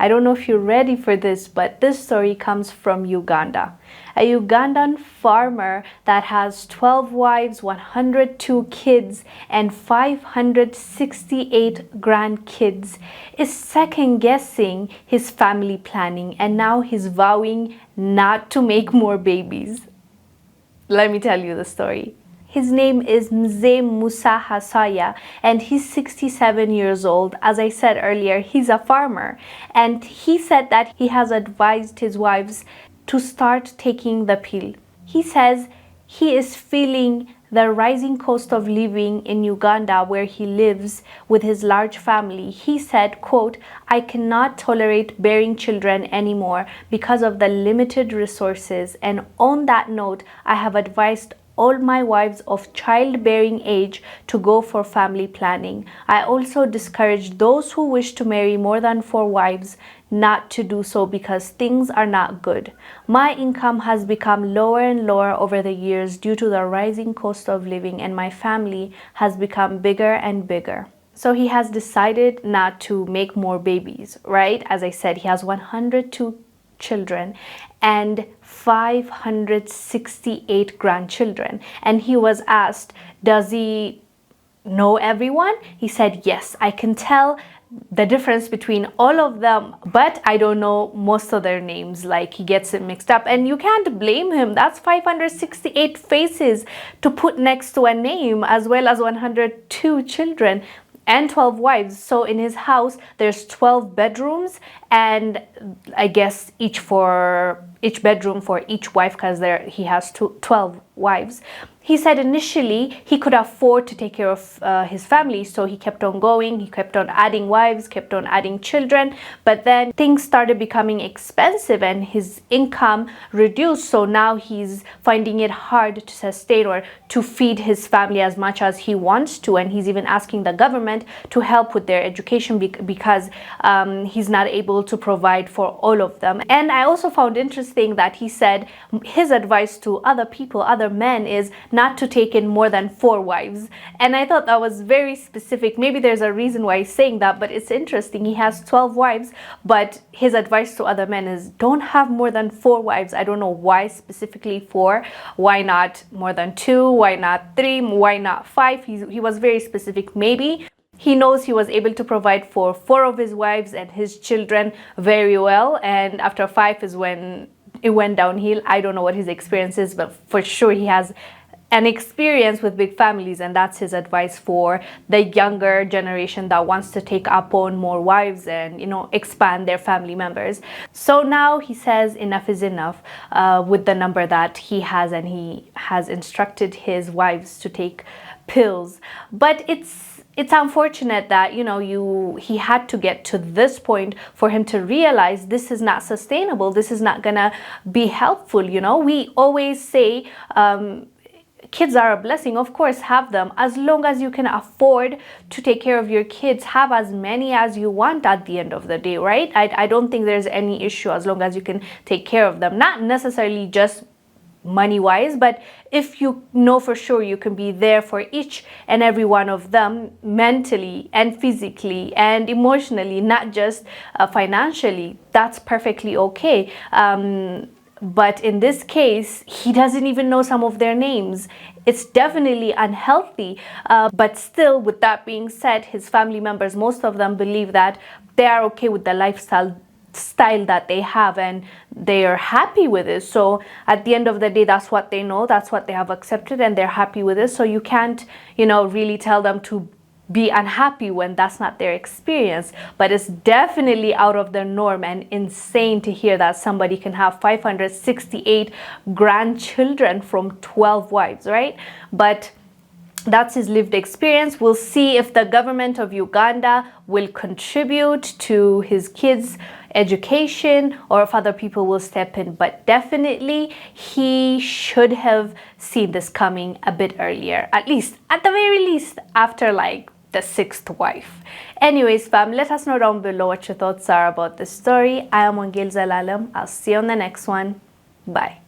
I don't know if you're ready for this, but this story comes from Uganda. A Ugandan farmer that has 12 wives, 102 kids, and 568 grandkids is second-guessing his family planning, and now he's vowing not to make more babies. Let me tell you the story. His name is Mzee Musa Hasaya, and he's 67 years old. As I said earlier, he's a farmer, and he said that he has advised his wives to start taking the pill. He says he is feeling the rising cost of living in Uganda, where he lives with his large family. He said, quote, "I cannot tolerate bearing children anymore because of the limited resources. And on that note, I have advised all my wives of childbearing age to go for family planning. I also discourage those who wish to marry more than 4 wives not to do so because things are not good. My income has become lower and lower over the years due to the rising cost of living, and my family has become bigger and bigger." So he has decided not to make more babies, right? As I said, he has 102 children and 568 grandchildren. And he was asked, does he know everyone? He said, yes, I can tell the difference between all of them, but I don't know most of their names. Like, he gets it mixed up, and you can't blame him. That's 568 faces to put next to a name, as well as 102 children and 12 wives. So in his house there's 12 bedrooms, and I guess each bedroom for each wife, because he has 12 wives. He said initially he could afford to take care of his family, so he kept on going, he kept on adding wives, kept on adding children, but then things started becoming expensive and his income reduced, so now he's finding it hard to sustain or to feed his family as much as he wants to, and he's even asking the government to help with their education because he's not able to provide for all of them. And I also found interesting that he said his advice to other people, other men, is not to take in more than 4 wives. And I thought that was very specific. Maybe there's a reason why he's saying that, but it's interesting. He has 12 wives, but his advice to other men is don't have more than 4 wives. I don't know why specifically 4. Why not more than 2? Why not 3? Why not 5? He was very specific. Maybe he knows he was able to provide for 4 of his wives and his children very well, and after 5 is when it went downhill. I don't know what his experience is, but for sure he has an experience with big families, and that's his advice for the younger generation that wants to take up on more wives and, you know, expand their family members. So now he says enough is enough with the number that he has, and he has instructed his wives to take pills. But it's unfortunate that, you know, he had to get to this point for him to realize this is not sustainable. This is not gonna be helpful. You know, we always say kids are a blessing. Of course, have them. As long as you can afford to take care of your kids, have as many as you want at the end of the day, right? I don't think there's any issue as long as you can take care of them. Not necessarily just money-wise, but if you know for sure you can be there for each and every one of them mentally and physically and emotionally, not just financially, that's perfectly okay. But in this case, he doesn't even know some of their names. It's definitely unhealthy. But still, with that being said, his family members, most of them believe that they are okay with the lifestyle that they have, and they are happy with it. So at the end of the day, that's what they know, that's what they have accepted, and they're happy with it. So you can't, you know, really tell them to be unhappy when that's not their experience. But it's definitely out of the norm and insane to hear that somebody can have 568 grandchildren from 12 wives, right? But that's his lived experience. We'll see if the government of Uganda will contribute to his kids' education or if other people will step in. But definitely he should have seen this coming a bit earlier, at the very least after like the 6th wife. Anyways, fam, let us know down below what your thoughts are about this story. I am Wongel Zelalem. I'll see you on the next one. Bye.